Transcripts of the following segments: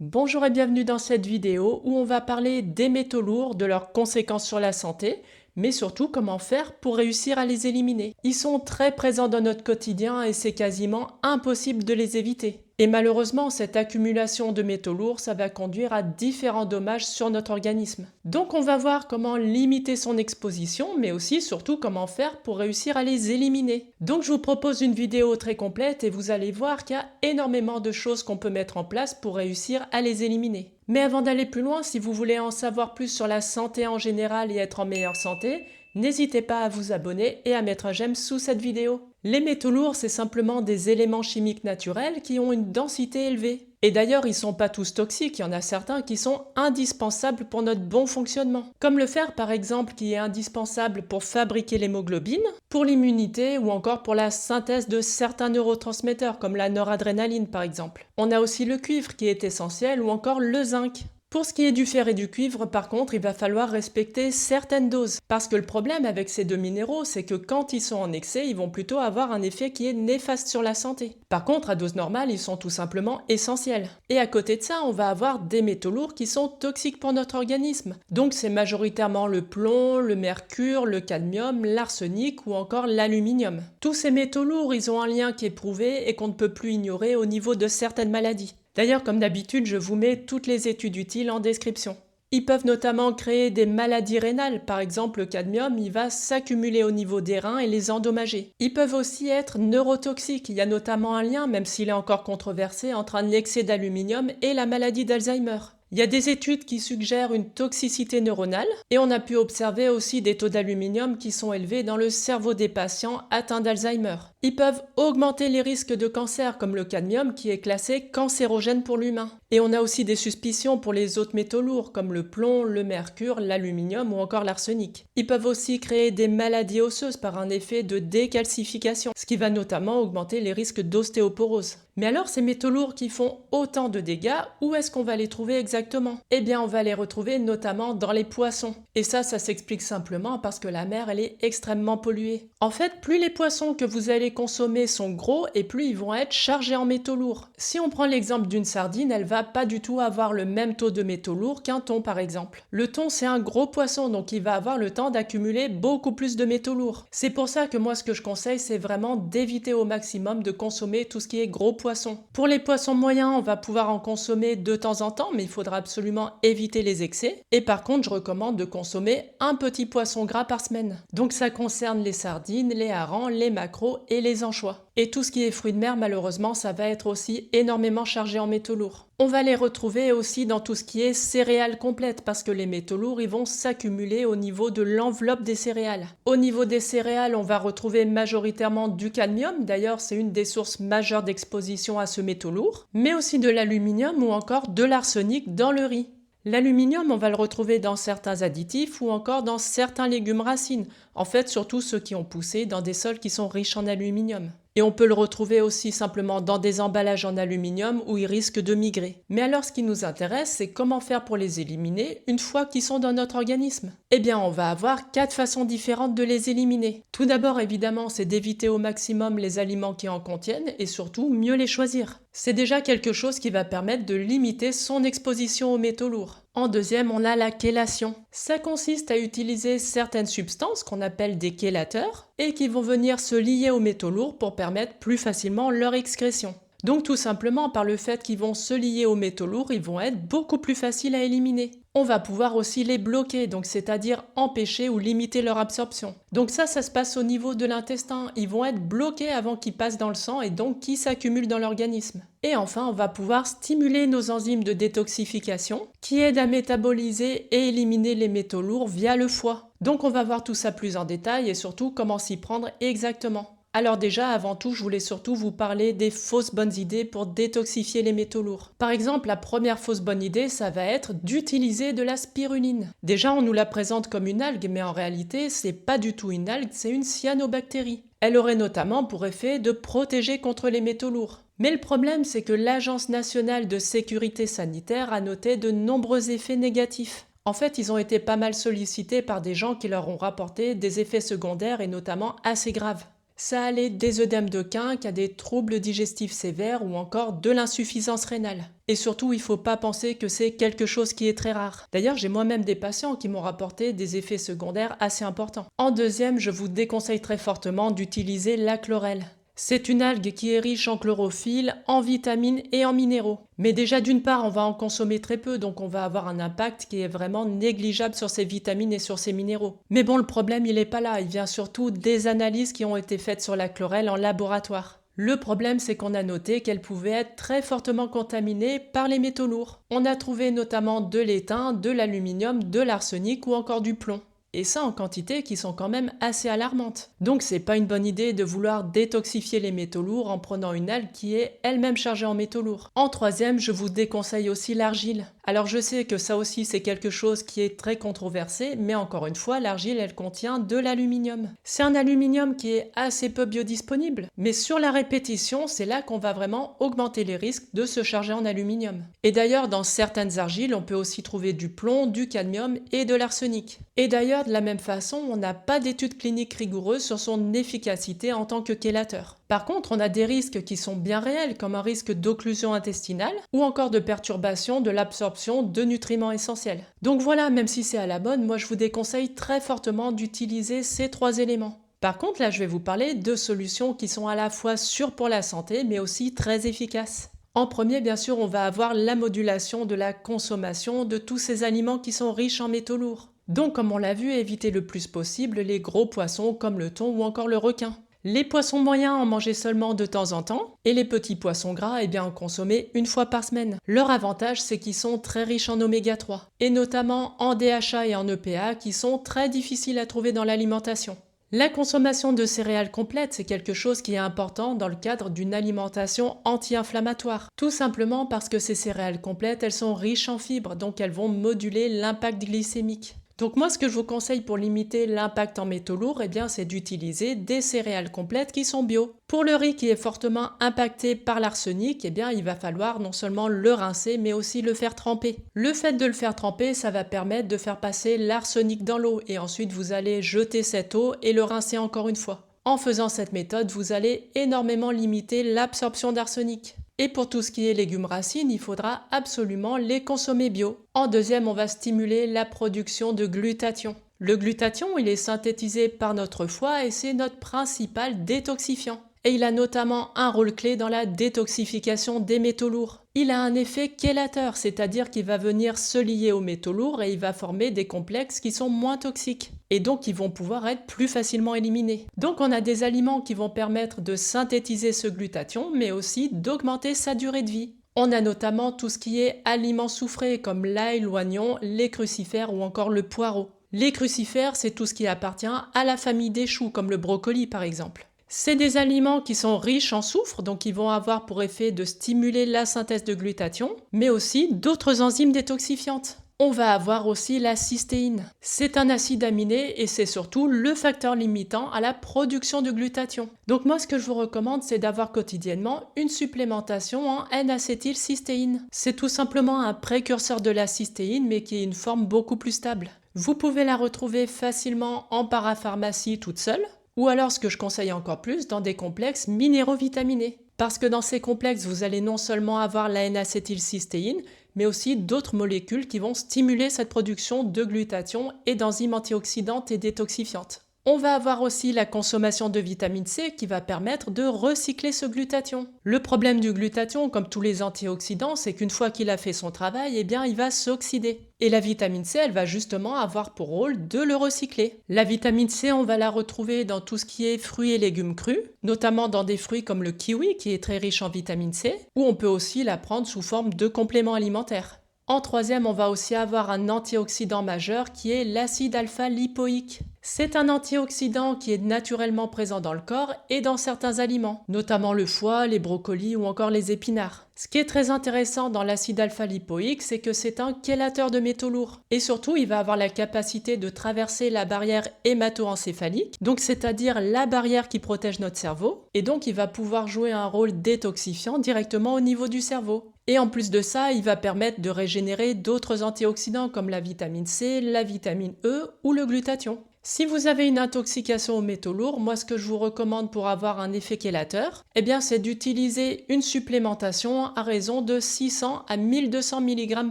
Bonjour et bienvenue dans cette vidéo où on va parler des métaux lourds, de leurs conséquences sur la santé, mais surtout comment faire pour réussir à les éliminer. Ils sont très présents dans notre quotidien et c'est quasiment impossible de les éviter. Et malheureusement, cette accumulation de métaux lourds, ça va conduire à différents dommages sur notre organisme. Donc on va voir comment limiter son exposition, mais aussi surtout comment faire pour réussir à les éliminer. Donc je vous propose une vidéo très complète et vous allez voir qu'il y a énormément de choses qu'on peut mettre en place pour réussir à les éliminer. Mais avant d'aller plus loin, si vous voulez en savoir plus sur la santé en général et être en meilleure santé, n'hésitez pas à vous abonner et à mettre un j'aime sous cette vidéo. Les métaux lourds, c'est simplement des éléments chimiques naturels qui ont une densité élevée. Et d'ailleurs, ils sont pas tous toxiques, il y en a certains qui sont indispensables pour notre bon fonctionnement. Comme le fer par exemple, qui est indispensable pour fabriquer l'hémoglobine, pour l'immunité ou encore pour la synthèse de certains neurotransmetteurs comme la noradrénaline par exemple. On a aussi le cuivre qui est essentiel ou encore le zinc. Pour ce qui est du fer et du cuivre, par contre, il va falloir respecter certaines doses. Parce que le problème avec ces deux minéraux, c'est que quand ils sont en excès, ils vont plutôt avoir un effet qui est néfaste sur la santé. Par contre, à dose normale, ils sont tout simplement essentiels. Et à côté de ça, on va avoir des métaux lourds qui sont toxiques pour notre organisme. Donc c'est majoritairement le plomb, le mercure, le cadmium, l'arsenic ou encore l'aluminium. Tous ces métaux lourds, ils ont un lien qui est prouvé et qu'on ne peut plus ignorer au niveau de certaines maladies. D'ailleurs, comme d'habitude, je vous mets toutes les études utiles en description. Ils peuvent notamment créer des maladies rénales, par exemple le cadmium, il va s'accumuler au niveau des reins et les endommager. Ils peuvent aussi être neurotoxiques, il y a notamment un lien, même s'il est encore controversé, entre un excès d'aluminium et la maladie d'Alzheimer. Il y a des études qui suggèrent une toxicité neuronale et on a pu observer aussi des taux d'aluminium qui sont élevés dans le cerveau des patients atteints d'Alzheimer. Ils peuvent augmenter les risques de cancer comme le cadmium qui est classé cancérogène pour l'humain. Et on a aussi des suspicions pour les autres métaux lourds comme le plomb, le mercure, l'aluminium ou encore l'arsenic. Ils peuvent aussi créer des maladies osseuses par un effet de décalcification, ce qui va notamment augmenter les risques d'ostéoporose. Mais alors ces métaux lourds qui font autant de dégâts, où est-ce qu'on va les trouver exactement? Eh bien on va les retrouver notamment dans les poissons. Et ça s'explique simplement parce que la mer elle est extrêmement polluée. En fait, plus les poissons que vous allez consommer sont gros et plus ils vont être chargés en métaux lourds. Si on prend l'exemple d'une sardine, elle va pas du tout avoir le même taux de métaux lourds qu'un thon par exemple. Le thon c'est un gros poisson donc il va avoir le temps d'accumuler beaucoup plus de métaux lourds. C'est pour ça que moi ce que je conseille c'est vraiment d'éviter au maximum de consommer tout ce qui est gros poissons. Pour les poissons moyens, on va pouvoir en consommer de temps en temps mais il faudra absolument éviter les excès. Et par contre je recommande de consommer un petit poisson gras par semaine. Donc ça concerne les sardines, les harengs, les maquereaux et les anchois. Et tout ce qui est fruits de mer, malheureusement, ça va être aussi énormément chargé en métaux lourds. On va les retrouver aussi dans tout ce qui est céréales complètes parce que les métaux lourds, ils vont s'accumuler au niveau de l'enveloppe des céréales. Au niveau des céréales, on va retrouver majoritairement du cadmium, d'ailleurs c'est une des sources majeures d'exposition à ce métaux lourd, mais aussi de l'aluminium ou encore de l'arsenic dans le riz. L'aluminium, on va le retrouver dans certains additifs ou encore dans certains légumes racines, en fait surtout ceux qui ont poussé dans des sols qui sont riches en aluminium. Et on peut le retrouver aussi simplement dans des emballages en aluminium où ils risquent de migrer. Mais alors ce qui nous intéresse, c'est comment faire pour les éliminer une fois qu'ils sont dans notre organisme. Eh bien on va avoir 4 façons différentes de les éliminer. Tout d'abord évidemment c'est d'éviter au maximum les aliments qui en contiennent et surtout mieux les choisir. C'est déjà quelque chose qui va permettre de limiter son exposition aux métaux lourds. En deuxième, on a la chélation. Ça consiste à utiliser certaines substances qu'on appelle des chélateurs et qui vont venir se lier aux métaux lourds pour permettre plus facilement leur excrétion. Donc tout simplement par le fait qu'ils vont se lier aux métaux lourds, ils vont être beaucoup plus faciles à éliminer. On va pouvoir aussi les bloquer, donc c'est-à-dire empêcher ou limiter leur absorption. Donc ça se passe au niveau de l'intestin. Ils vont être bloqués avant qu'ils passent dans le sang et donc qu'ils s'accumulent dans l'organisme. Et enfin, on va pouvoir stimuler nos enzymes de détoxification qui aident à métaboliser et éliminer les métaux lourds via le foie. Donc on va voir tout ça plus en détail et surtout comment s'y prendre exactement. Alors déjà, avant tout, je voulais surtout vous parler des fausses bonnes idées pour détoxifier les métaux lourds. Par exemple, la première fausse bonne idée, ça va être d'utiliser de la spiruline. Déjà, on nous la présente comme une algue, mais en réalité, c'est pas du tout une algue, c'est une cyanobactérie. Elle aurait notamment pour effet de protéger contre les métaux lourds. Mais le problème, c'est que l'Agence nationale de sécurité sanitaire a noté de nombreux effets négatifs. En fait, ils ont été pas mal sollicités par des gens qui leur ont rapporté des effets secondaires et notamment assez graves. Ça allait des œdèmes de quinque à des troubles digestifs sévères ou encore de l'insuffisance rénale. Et surtout, il ne faut pas penser que c'est quelque chose qui est très rare. D'ailleurs, j'ai moi-même des patients qui m'ont rapporté des effets secondaires assez importants. En deuxième, je vous déconseille très fortement d'utiliser la chlorelle. C'est une algue qui est riche en chlorophylle, en vitamines et en minéraux. Mais déjà d'une part, on va en consommer très peu, donc on va avoir un impact qui est vraiment négligeable sur ces vitamines et sur ces minéraux. Mais bon, le problème, il n'est pas là, il vient surtout des analyses qui ont été faites sur la chlorelle en laboratoire. Le problème, c'est qu'on a noté qu'elle pouvait être très fortement contaminée par les métaux lourds. On a trouvé notamment de l'étain, de l'aluminium, de l'arsenic ou encore du plomb. Et ça en quantités qui sont quand même assez alarmantes. Donc c'est pas une bonne idée de vouloir détoxifier les métaux lourds en prenant une algue qui est elle-même chargée en métaux lourds. En troisième, je vous déconseille aussi l'argile. Alors je sais que ça aussi c'est quelque chose qui est très controversé, mais encore une fois, l'argile elle contient de l'aluminium. C'est un aluminium qui est assez peu biodisponible, mais sur la répétition, c'est là qu'on va vraiment augmenter les risques de se charger en aluminium. Et d'ailleurs, dans certaines argiles, on peut aussi trouver du plomb, du cadmium et de l'arsenic. Et d'ailleurs, de la même façon, on n'a pas d'études cliniques rigoureuses sur son efficacité en tant que chélateur. Par contre, on a des risques qui sont bien réels, comme un risque d'occlusion intestinale ou encore de perturbation de l'absorption de nutriments essentiels. Donc voilà, même si c'est à la mode, moi je vous déconseille très fortement d'utiliser ces trois éléments. Par contre, là je vais vous parler de solutions qui sont à la fois sûres pour la santé, mais aussi très efficaces. En premier, bien sûr, on va avoir la modulation de la consommation de tous ces aliments qui sont riches en métaux lourds. Donc, comme on l'a vu, éviter le plus possible les gros poissons comme le thon ou encore le requin. Les poissons moyens en manger seulement de temps en temps, et les petits poissons gras, en consommer une fois par semaine. Leur avantage, c'est qu'ils sont très riches en oméga 3, et notamment en DHA et en EPA, qui sont très difficiles à trouver dans l'alimentation. La consommation de céréales complètes, c'est quelque chose qui est important dans le cadre d'une alimentation anti-inflammatoire. Tout simplement parce que ces céréales complètes, elles sont riches en fibres, donc elles vont moduler l'impact glycémique. Donc moi, ce que je vous conseille pour limiter l'impact en métaux lourds, c'est d'utiliser des céréales complètes qui sont bio. Pour le riz qui est fortement impacté par l'arsenic, il va falloir non seulement le rincer, mais aussi le faire tremper. Le fait de le faire tremper, ça va permettre de faire passer l'arsenic dans l'eau et ensuite vous allez jeter cette eau et le rincer encore une fois. En faisant cette méthode, vous allez énormément limiter l'absorption d'arsenic. Et pour tout ce qui est légumes racines, il faudra absolument les consommer bio. En deuxième, on va stimuler la production de glutathion. Le glutathion, il est synthétisé par notre foie et c'est notre principal détoxifiant. Et il a notamment un rôle clé dans la détoxification des métaux lourds. Il a un effet chélateur, c'est-à-dire qu'il va venir se lier aux métaux lourds et il va former des complexes qui sont moins toxiques. Et donc, ils vont pouvoir être plus facilement éliminés. Donc, on a des aliments qui vont permettre de synthétiser ce glutathion, mais aussi d'augmenter sa durée de vie. On a notamment tout ce qui est aliments soufrés, comme l'ail, l'oignon, les crucifères ou encore le poireau. Les crucifères, c'est tout ce qui appartient à la famille des choux, comme le brocoli par exemple. C'est des aliments qui sont riches en soufre, donc ils vont avoir pour effet de stimuler la synthèse de glutathion, mais aussi d'autres enzymes détoxifiantes. On va avoir aussi la cystéine. C'est un acide aminé et c'est surtout le facteur limitant à la production de glutathion. Donc moi, ce que je vous recommande, c'est d'avoir quotidiennement une supplémentation en N-acétylcystéine. C'est tout simplement un précurseur de la cystéine, mais qui est une forme beaucoup plus stable. Vous pouvez la retrouver facilement en parapharmacie toute seule, ou alors, ce que je conseille encore plus, dans des complexes minéraux-vitaminés. Parce que dans ces complexes, vous allez non seulement avoir la N-acétylcystéine, mais aussi d'autres molécules qui vont stimuler cette production de glutathion et d'enzymes antioxydantes et détoxifiantes. On va avoir aussi la consommation de vitamine C qui va permettre de recycler ce glutathion. Le problème du glutathion, comme tous les antioxydants, c'est qu'une fois qu'il a fait son travail, il va s'oxyder. Et la vitamine C, elle va justement avoir pour rôle de le recycler. La vitamine C, on va la retrouver dans tout ce qui est fruits et légumes crus, notamment dans des fruits comme le kiwi qui est très riche en vitamine C, ou on peut aussi la prendre sous forme de complément alimentaire. En troisième, on va aussi avoir un antioxydant majeur qui est l'acide alpha-lipoïque. C'est un antioxydant qui est naturellement présent dans le corps et dans certains aliments, notamment le foie, les brocolis ou encore les épinards. Ce qui est très intéressant dans l'acide alpha-lipoïque, c'est que c'est un chélateur de métaux lourds. Et surtout, il va avoir la capacité de traverser la barrière hémato-encéphalique, donc c'est-à-dire la barrière qui protège notre cerveau, et donc il va pouvoir jouer un rôle détoxifiant directement au niveau du cerveau. Et en plus de ça, il va permettre de régénérer d'autres antioxydants comme la vitamine C, la vitamine E ou le glutathion. Si vous avez une intoxication aux métaux lourds, moi ce que je vous recommande pour avoir un effet chélateur, eh bien c'est d'utiliser une supplémentation à raison de 600 à 1200 mg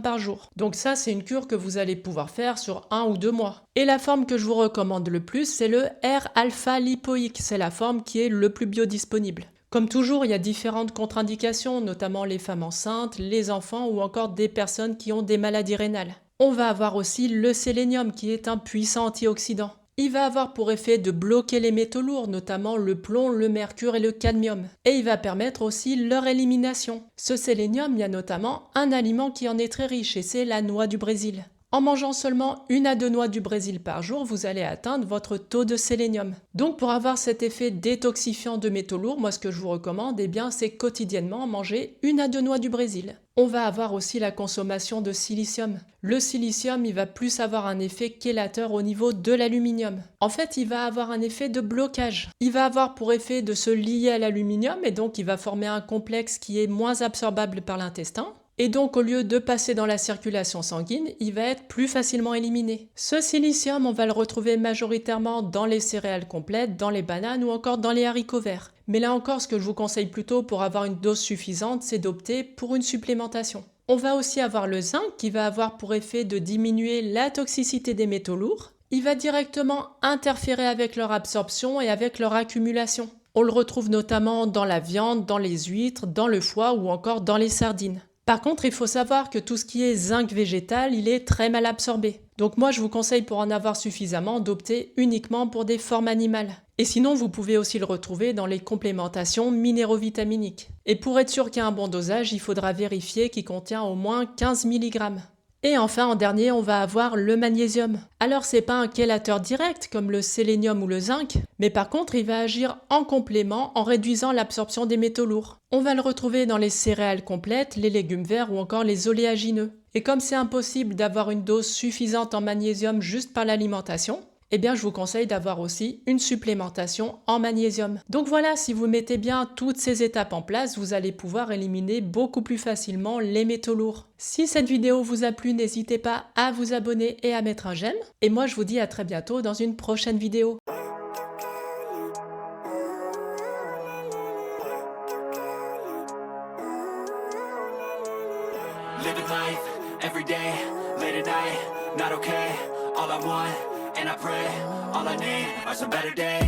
par jour. Donc ça c'est une cure que vous allez pouvoir faire sur 1 ou 2 mois. Et la forme que je vous recommande le plus, c'est le R-alpha lipoïque, c'est la forme qui est le plus biodisponible. Comme toujours, il y a différentes contre-indications, notamment les femmes enceintes, les enfants ou encore des personnes qui ont des maladies rénales. On va avoir aussi le sélénium qui est un puissant antioxydant. Il va avoir pour effet de bloquer les métaux lourds, notamment le plomb, le mercure et le cadmium. Et il va permettre aussi leur élimination. Ce sélénium, il y a notamment un aliment qui en est très riche et c'est la noix du Brésil. En mangeant seulement 1 à 2 noix du Brésil par jour, vous allez atteindre votre taux de sélénium. Donc pour avoir cet effet détoxifiant de métaux lourds, moi ce que je vous recommande, eh bien, c'est quotidiennement manger 1 à 2 noix du Brésil. On va avoir aussi la consommation de silicium. Le silicium, il va plus avoir un effet chélateur au niveau de l'aluminium. En fait, il va avoir un effet de blocage. Il va avoir pour effet de se lier à l'aluminium et donc il va former un complexe qui est moins absorbable par l'intestin. Et donc, au lieu de passer dans la circulation sanguine, il va être plus facilement éliminé. Ce silicium, on va le retrouver majoritairement dans les céréales complètes, dans les bananes ou encore dans les haricots verts. Mais là encore, ce que je vous conseille plutôt pour avoir une dose suffisante, c'est d'opter pour une supplémentation. On va aussi avoir le zinc qui va avoir pour effet de diminuer la toxicité des métaux lourds. Il va directement interférer avec leur absorption et avec leur accumulation. On le retrouve notamment dans la viande, dans les huîtres, dans le foie ou encore dans les sardines. Par contre, il faut savoir que tout ce qui est zinc végétal, il est très mal absorbé. Donc moi, je vous conseille pour en avoir suffisamment d'opter uniquement pour des formes animales. Et sinon, vous pouvez aussi le retrouver dans les complémentations minéraux-vitaminiques. Et pour être sûr qu'il y a un bon dosage, il faudra vérifier qu'il contient au moins 15 mg. Et enfin, en dernier, on va avoir le magnésium. Alors, c'est pas un chélateur direct comme le sélénium ou le zinc, mais par contre, il va agir en complément en réduisant l'absorption des métaux lourds. On va le retrouver dans les céréales complètes, les légumes verts ou encore les oléagineux. Et comme c'est impossible d'avoir une dose suffisante en magnésium juste par l'alimentation, eh bien je vous conseille d'avoir aussi une supplémentation en magnésium. Donc voilà, si vous mettez bien toutes ces étapes en place, vous allez pouvoir éliminer beaucoup plus facilement les métaux lourds. Si cette vidéo vous a plu, n'hésitez pas à vous abonner et à mettre un j'aime. Et moi je vous dis à très bientôt dans une prochaine vidéo. Living life, every day, late at night, not okay, all I want, and I pray, all I need are some better days.